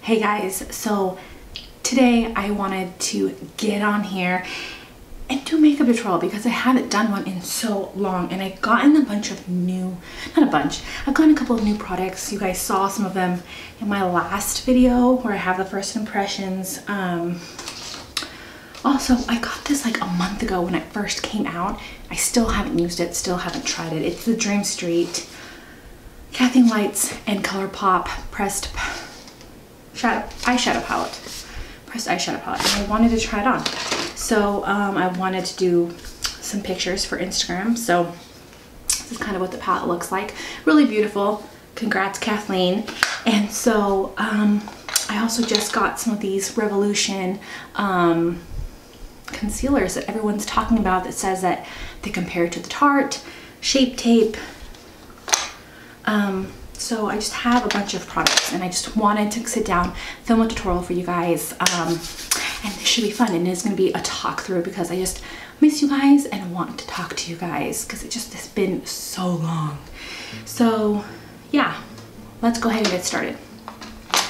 Hey guys, so today I wanted to get on here and do a makeup tutorial because I haven't done one in so long, and I've gotten a bunch of new, not a bunch, I've gotten a couple of new products. You guys saw some of them in my last video where I have the first impressions. Also, I got this like a month ago when it first came out. I still haven't used it, still haven't tried it. It's the Dream Street Cathing Lights and ColourPop pressed eyeshadow palette. Pressed eyeshadow palette, and I wanted to try it on. So I wanted to do some pictures for Instagram. So this is kind of what the palette looks like. Really beautiful. Congrats, Kathleen. And so I also just got some of these Revolution concealers that everyone's talking about, that says that they compare to the Tarte, Shape Tape. So I just have a bunch of products, and I just wanted to sit down, film a tutorial for you guys, and this should be fun. And it's going to be a talk through because I just miss you guys and want to talk to you guys because it just has been so long. So yeah, let's go ahead and get started.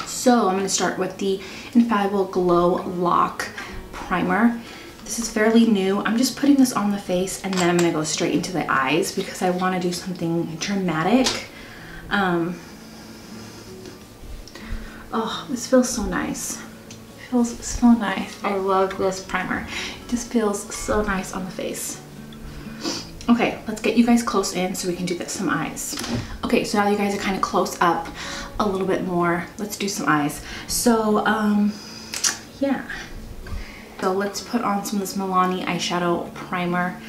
So I'm going to start with the Infallible Glow Lock Primer. This is fairly new. I'm just putting this on the face, and then I'm going to go straight into the eyes because I want to do something dramatic. Oh, this feels so nice. It feels so nice. I love this primer. It just feels so nice on the face. Okay, let's get you guys close in so we can do some eyes. Okay, so now you guys are kind of close up a little bit more. Let's do some eyes. So, yeah. So let's put on some of this Milani eyeshadow primer.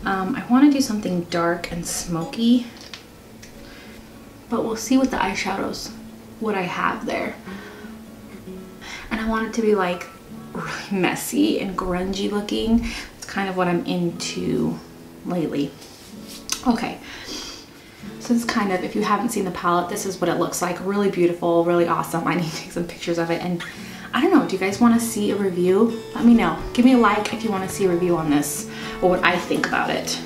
I want to do something dark and smoky, but we'll see with the eyeshadows what I have there. And I want it to be like really messy and grungy looking. It's kind of what I'm into lately. Okay, so it's kind of, if you haven't seen the palette, this is what it looks like. Really beautiful, really awesome. I need to take some pictures of it, and I don't know, do you guys want to see a review? Let me know. Give me a like if you want to see a review on this, or what I think about it.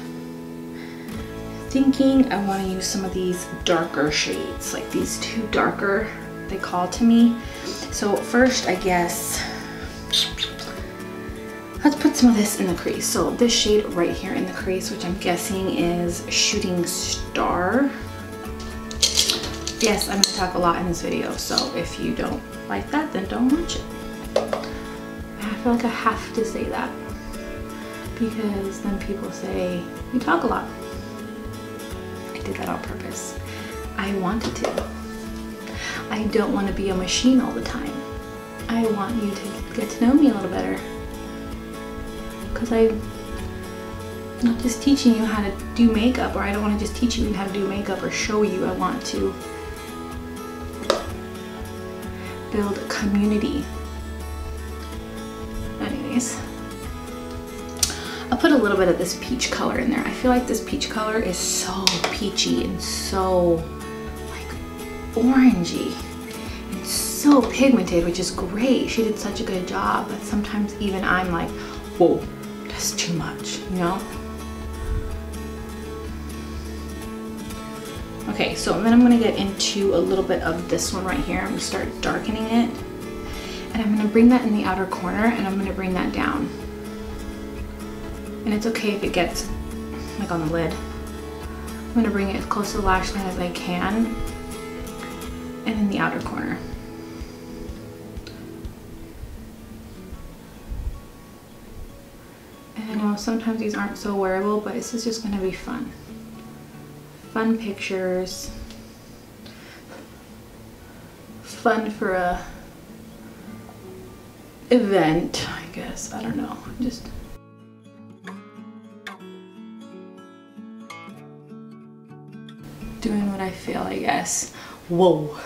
Thinking I want to use some of these darker shades, like these two darker, they call to me. So first, I guess, let's put some of this in the crease. So this shade right here in the crease, which I'm guessing is Shooting Star. Yes, I'm going to talk a lot in this video, so if you don't like that, then don't watch it. I feel like I have to say that because then people say, you talk a lot. I did that on purpose. I wanted to. I don't want to be a machine all the time. I want you to get to know me a little better. Because I'm not just teaching you how to do makeup, or I don't want to just teach you how to do makeup or show you. I want to build a community. Anyways, I'll put a little bit of this peach color in there. I feel like this peach color is so peachy and so like orangey and so pigmented, which is great. She did such a good job, but sometimes even I'm like, whoa, that's too much, you know? Okay, so then I'm gonna get into a little bit of this one right here. I'm gonna start darkening it, and I'm gonna bring that in the outer corner, and I'm gonna bring that down. And it's okay if it gets like on the lid. I'm gonna bring it as close to the lash line as I can, and in the outer corner. And I know sometimes these aren't so wearable, but this is just gonna be fun. Fun pictures. Fun for a event, I guess. I don't know. Just doing what I feel, I guess. Whoa.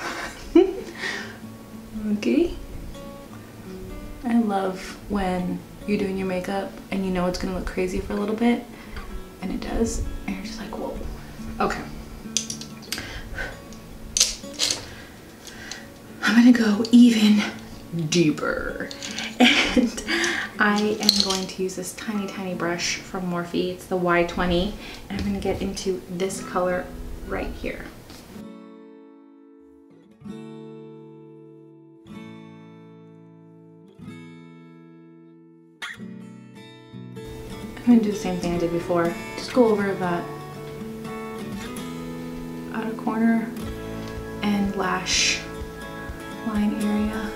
Okay. I love when you're doing your makeup and you know it's gonna look crazy for a little bit, and it does, and you're just like, whoa. Okay. I'm gonna go even deeper, and I am going to use this tiny brush from Morphe. It's the Y20, and I'm gonna get into this color right here. I'm gonna do the same thing I did before. Just go over that outer corner and lash line area.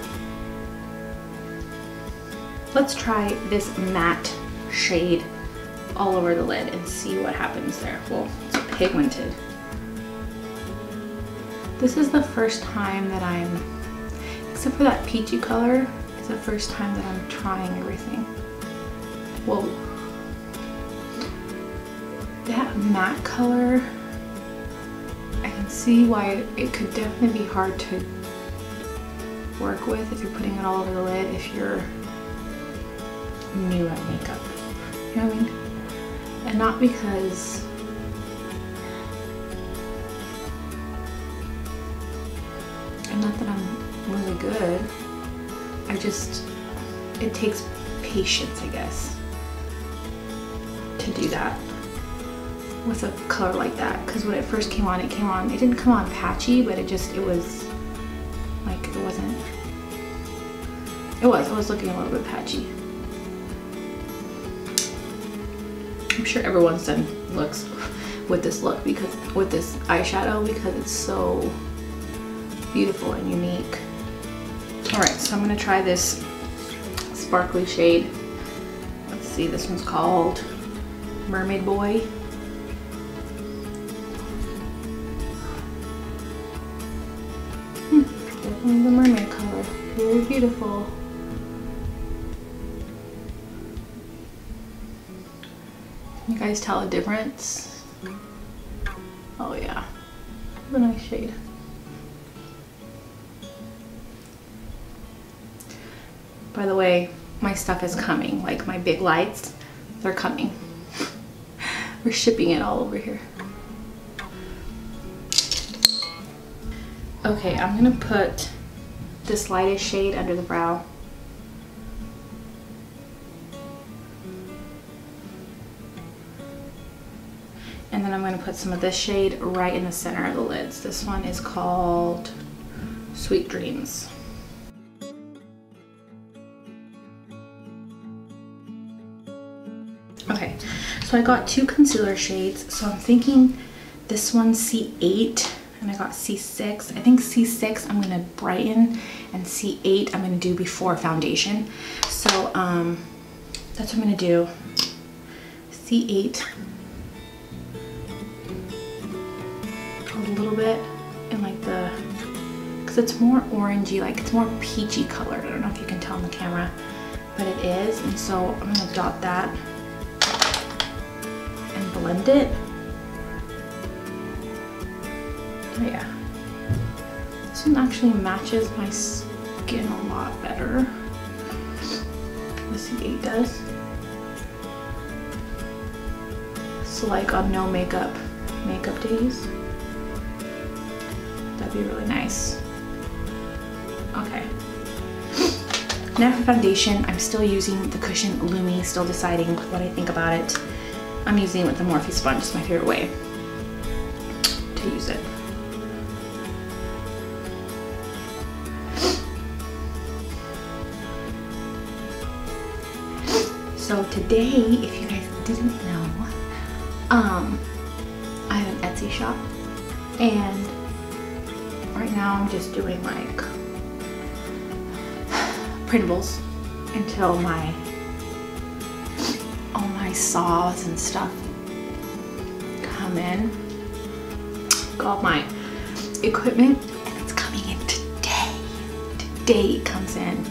Let's try this matte shade all over the lid and see what happens there. Well, it's pigmented. This is the first time that I'm, except for that peachy color, it's the first time that I'm trying everything. Whoa. That matte color, I can see why it could definitely be hard to work with if you're putting it all over the lid, if you're new at makeup. You know what I mean? And not because not that I'm really good. It takes patience, I guess, to do that with a color like that. Because when it first came on, it didn't come on patchy, but it was like, it was looking a little bit patchy. I'm sure everyone's done looks with this look, because with this eyeshadow, because it's so beautiful and unique. All right, so I'm gonna try this sparkly shade. Let's see, this one's called Mermaid Boy. Definitely the mermaid color, very beautiful. Can you guys tell a difference? Oh yeah, what a nice shade. By the way, my stuff is coming, like my big lights, they're coming. We're shipping it all over here. Okay, I'm gonna put this lightest shade under the brow. And then I'm gonna put some of this shade right in the center of the lids. This one is called Sweet Dreams. Okay, so I got two concealer shades. So I'm thinking this one's C8 and I got C6. I think C6 I'm gonna brighten and C8 I'm gonna do before foundation. So that's what I'm gonna do. C8 a little bit in like the, because it's more orangey, like it's more peachy colored. I don't know if you can tell on the camera, but it is. And so I'm gonna dot that and blend it. Oh yeah, this one actually matches my skin a lot better. The C8 does. So like on no makeup days, that'd be really nice. Okay. Now for foundation, I'm still using the cushion Lumi, still deciding what I think about it. I'm using it with the Morphe sponge, it's my favorite way to use it. So today, if you guys didn't know, I have an Etsy shop, and right now I'm just doing like printables until all my saws and stuff come in. Got my equipment and it's coming in today. Today it comes in.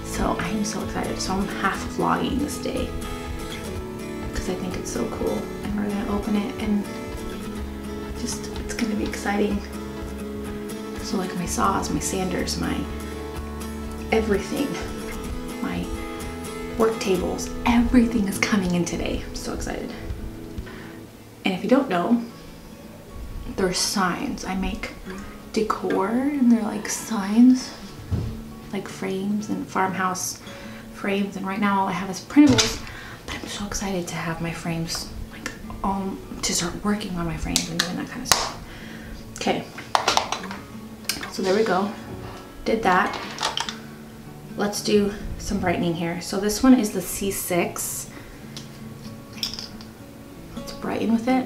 So I am so excited. So I'm half vlogging this day because I think it's so cool. And we're gonna open it and just, it's gonna be exciting. So like my saws, my sanders, my everything, my work tables, everything is coming in today. I'm so excited. And if you don't know, there's signs. I make decor and they're like signs, like frames and farmhouse frames. And right now all I have is printables, but I'm so excited to have my frames, like to start working on my frames and doing that kind of stuff. Okay, so there we go. Did that. Let's do some brightening here. So this one is the C6. brighten with it.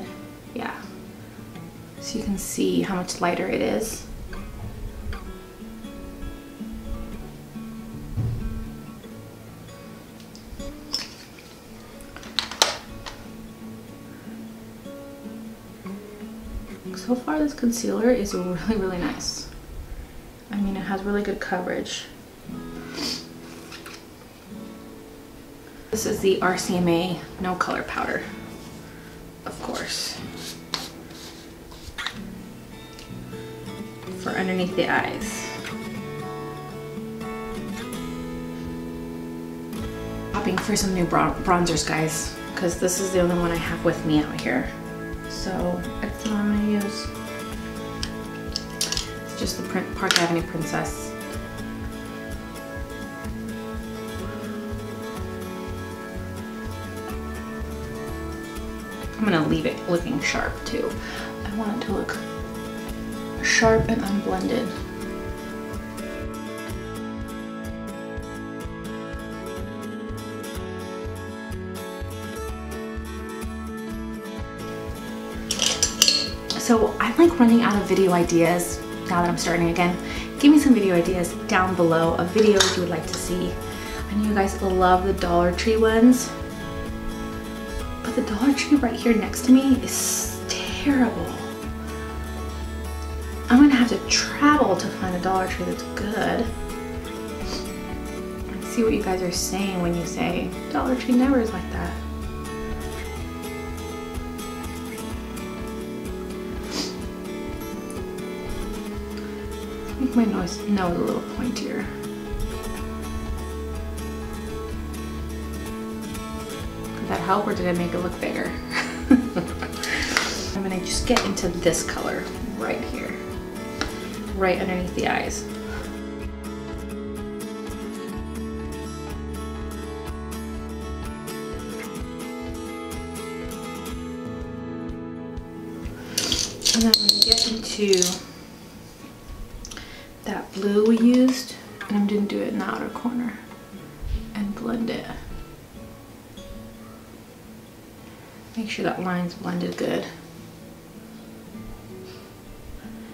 Yeah. So you can see how much lighter it is. So far this concealer is really, really nice. I mean, it has really good coverage. This is the RCMA No Color Powder, of course, for underneath the eyes. Shopping for some new bronzers, guys, because this is the only one I have with me out here. So that's the one I'm gonna use. It's just the Park Avenue Princess. I'm gonna leave it looking sharp too. I want it to look sharp and unblended. So I'm like running out of video ideas now that I'm starting again. Give me some video ideas down below of videos you would like to see. I know you guys love the Dollar Tree ones, but the Dollar Tree right here next to me is terrible. I'm gonna have to travel to find a Dollar Tree that's good. Let's see what you guys are saying when you say Dollar Tree never is like that. Make my nose a little pointier. Did that help, or did I make it look bigger? I'm gonna just get into this color right here, right underneath the eyes. And then I'm gonna get into that blue we used, and I'm gonna do it in the outer corner and blend it. Make sure that line's blended good.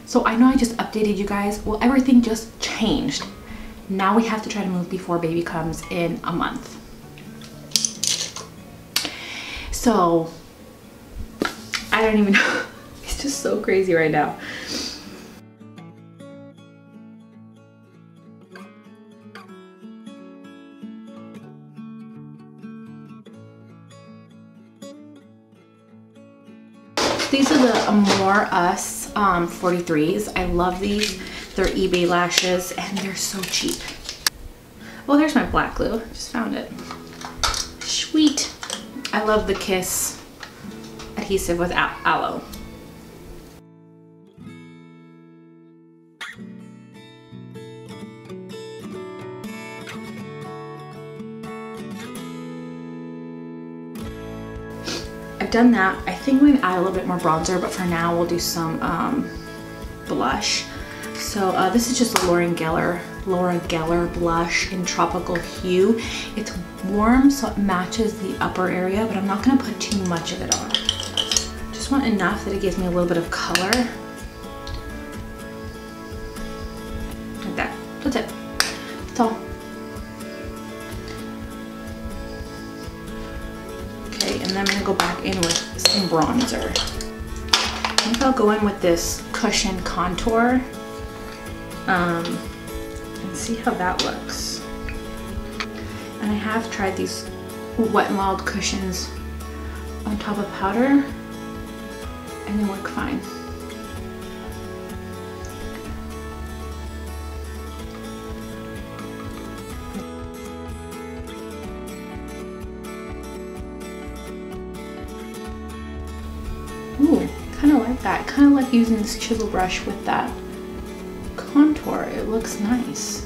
So I know I just updated you guys. Well, everything just changed. Now we have to try to move before baby comes in a month. So I don't even know. It's just so crazy right now. These are the More Us 43s. I love these. They're eBay lashes and they're so cheap. Oh, there's my black glue. Just found it. Sweet. I love the Kiss adhesive with aloe. I've done that. I think I'm gonna add a little bit more bronzer, but for now we'll do some blush. So this is just a Laura Geller blush in Tropical Hue. It's warm, so it matches the upper area, but I'm not gonna put too much of it on. Just want enough that it gives me a little bit of color. Like that. That's it. That's all. And then I'm gonna go back in with some bronzer. I think I'll go in with this Cushion Contour and see how that looks. And I have tried these Wet n Wild cushions on top of powder and they work fine. Ooh, kind of like that. Kind of like using this chisel brush with that contour. It looks nice.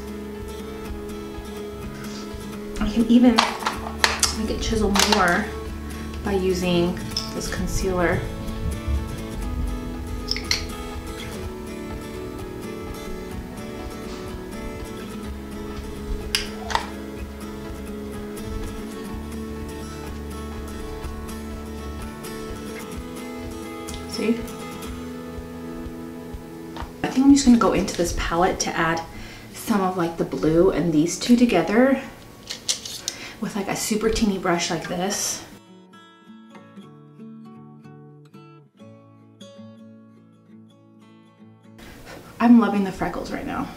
I can even make it chisel more by using this concealer. See? I think I'm just gonna go into this palette to add some of like the blue and these two together with like a super teeny brush like this. I'm loving the freckles right now.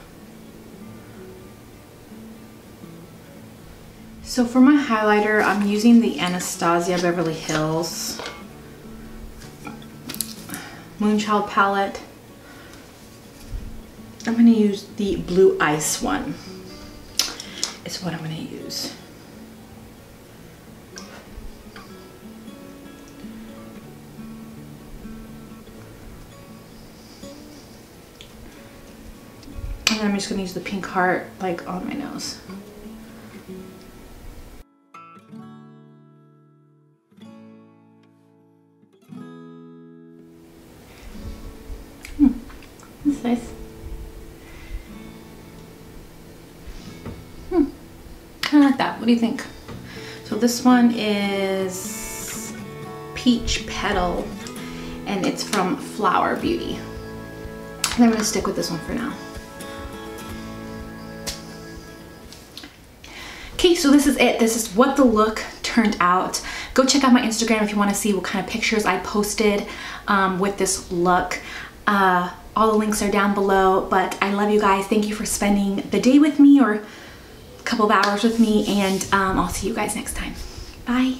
So for my highlighter, I'm using the Anastasia Beverly Hills Moonchild palette. I'm gonna use the Blue Ice one. It's what I'm gonna use. And then I'm just gonna use the pink heart like on my nose. That's nice. I like that. What do you think? So this one is Peach Petal and it's from Flower Beauty. And I'm gonna stick with this one for now. Okay, so this is it. This is what the look turned out. Go check out my Instagram if you want to see what kind of pictures I posted with this look. All the links are down below, but I love you guys. Thank you for spending the day with me or a couple of hours with me, and I'll see you guys next time. Bye.